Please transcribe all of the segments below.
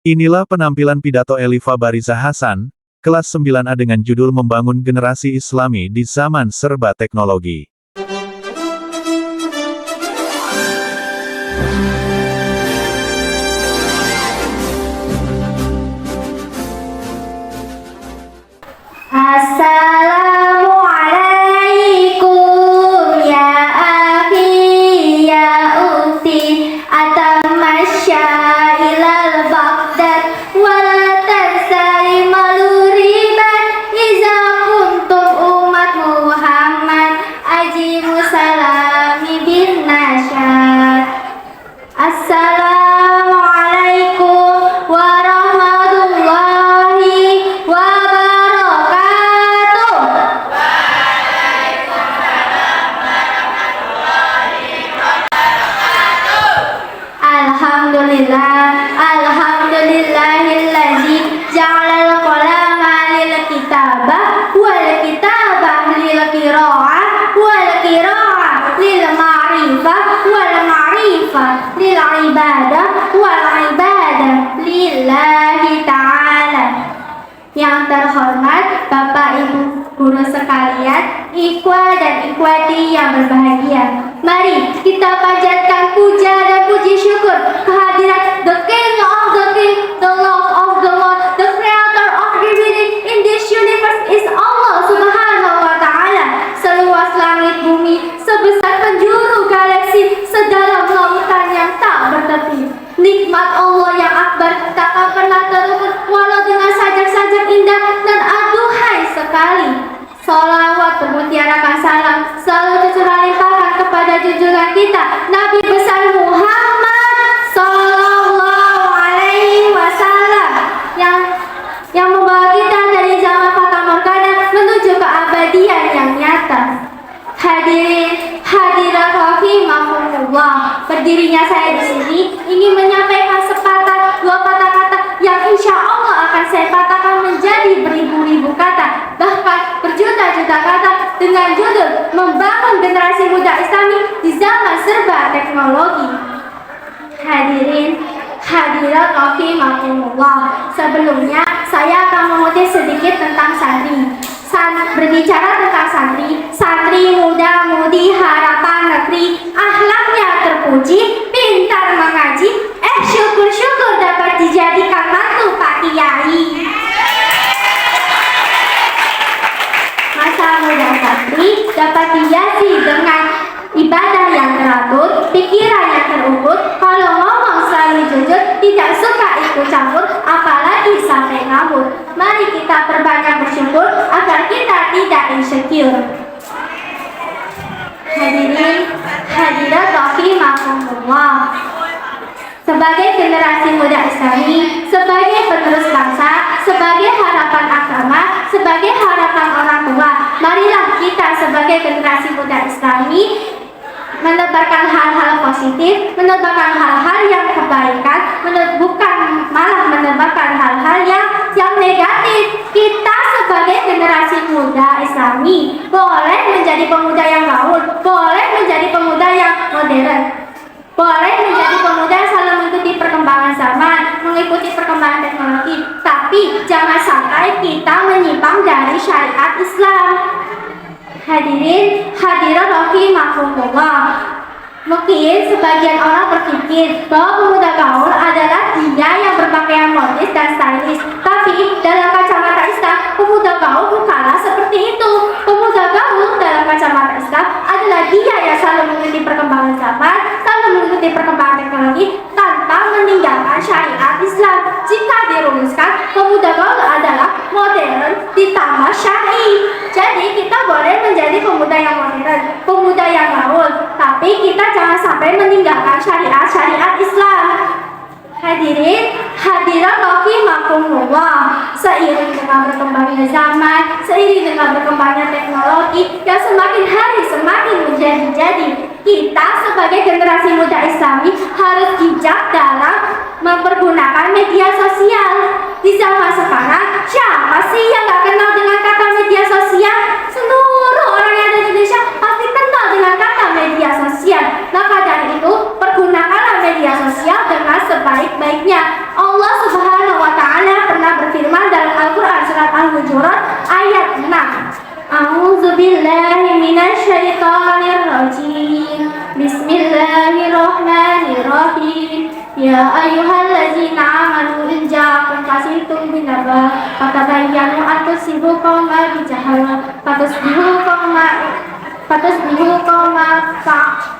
Inilah penampilan pidato Elifa Bariza Hasan, kelas 9A dengan judul Membangun Generasi Islami di Zaman Serba Teknologi. Assalamualaikum ya akhi ya ukhti atamasya ilal baghdad wala tansari maluriban iza kuntum umat Muhammad ajibu salami bin nasyad. Assalamualaikum warahmatullahi wabarakatuh. Alhamdulillahilladzi ja'alal qalama lil kitabah wal kitabah lil qiraah wal qiraah lil ma'rifah wal ma'rifah lil ibadah wal ibadah lillahi ta'ala. Yang terhormat Bapak Ibu guru sekalian, ikhwah dan ikhwati yang berbahagia, mari kita panjatkan puja dan puji syukur kehadirat the King of the King, the Lord of the Lord, the Creator of everything in this universe is Allah Subhanahu wa Ta'ala. Seluas langit bumi, sebesar penjuru galaksi, sedalam lautan yang tak bertepi. Nikmat Allah yang akbar takkan pernah terukur walau dengan sajak-sajak indah dan aduhai sekali. Salawat bermutiarakan salam selalu tercurah limpahkan kepada junjungan kita Nabi besar Muhammad Sallallahu Alaihi Wasallam yang membawa kita dari zaman fata morgana menuju keabadian yang nyata. Hadirin, hadirat rahimahumullah, berdirinya saya di sini ingin menyampaikan dua patah kata yang insya Allah akan saya patahkan menjadi beribu-ribu kata, bahkan berjuta-juta kata dengan judul Membangun Generasi Muda Islami di Zaman Serba Teknologi. Hadirin, hadirat rahimahumullah, sebelumnya saya akan mengutip sedikit tentang santri. Berbicara tentang santri muda-mudi harapan negeri, akhlaknya terpuji, pintar mengaji, syukur-syukur dapat dijadikan mantu Pak Kiai. Masa muda santri dapat dihiasi dengan ibadah yang teratur, pikiran yang terukur, kalau ngomong selalu jujur, tidak suka ikut campur, apalagi sampai ngawur. Mari kita perbanyak bersyukur agar kita tidak insecure. Hadirin, hadirat rahimahumullah, sebagai generasi muda Islami, sebagai penerus bangsa, sebagai harapan agama, sebagai harapan orang tua, marilah kita sebagai generasi muda Islami menebarkan hal-hal positif, menebarkan hal-hal yang kebaikan, bukan malah menebarkan hal-hal yang negatif. Kita sebagai generasi muda Islami boleh menjadi pemuda yang gaul, boleh menjadi pemuda yang modern, boleh menjadi pemuda yang selalu mengikuti perkembangan zaman, mengikuti perkembangan teknologi, tapi jangan sampai kita menyimpang dari syariat Islam. Hadirin, hadirat rahimahumullah, mungkin sebagian orang berpikir bahwa pemuda gaul adalah dia yang berpakaian modis dan stylish, tapi dalam kacamata Islam, pemuda gaul bukanlah seperti itu. Pemuda gaul dalam kacamata Islam adalah dia yang selalu mengikuti perkembangan zaman, selalu mengikuti perkembangan teknologi tanpa meninggalkan syariat Islam. Jika dirumuskan, pemuda gaul adalah modern ditambah syar'i. Jadi kita boleh menjadi pemuda yang modern, pemuda yang gaul, tapi kita jangan sampai meninggalkan syariat Islam. Hadirin, hadirat rahimahumullah, seiring dengan berkembangnya zaman, seiring dengan berkembangnya teknologi yang semakin hari semakin menjadi-jadi, kita sebagai generasi muda Islami harus bijak dalam mempergunakan media sosial. Di zaman sekarang, siapa sih yang gak kenal dengan kata media sosial? Seluruh orang yang ada di Indonesia pasti kenal dengan kata media sosial. Maka dari itu, pergunakanlah media sosial dengan sebaik-baiknya. Allah Subhanahu Bismillahirrahmanirrahim. Ya ayyuhallazina amanu in ja'akum fasiqun binaba fatabayyanu an tusibu qauman bijahalah fatusbihu qauman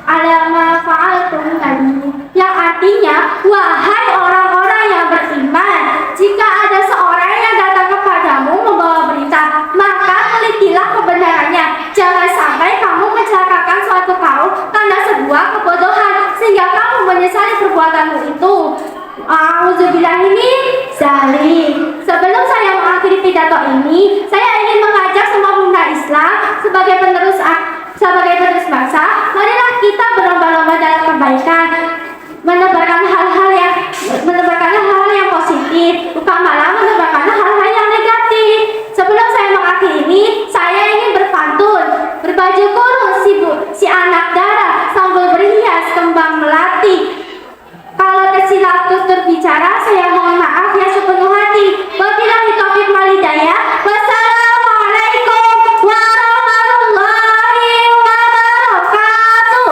ala ma fa'altum nadim. Yang artinya, wahai orang-orang yang beriman, jika ada seorang yang datang kepadamu membawa berita, maka telitilah kebenarannya. Jangan sampai kamu mencelakakan suatu kaum karena sebuah kebodohan sehingga kamu menyesali perbuatanmu itu. Auzubillahiminzalik. Sebelum saya mengakhiri pidato ini, saya ingin mengajak semua pemuda Islam sebagai penerus bangsa, marilah kita berlomba-lomba dalam kebaikan, menebarkan hal-hal yang positif, bukan malah menebarkan hal-hal yang negatif. Sebelum saya mengakhiri ini, saya ingin berpantun. Berbaju kurung si anak darah sambil berhias kembang melati. Kalau tersilap tutur bicara, saya mohon maaf ya sepenuh hati. Wabillahi taufiq wal hidayah. Wassalamualaikum warahmatullahi wabarakatuh.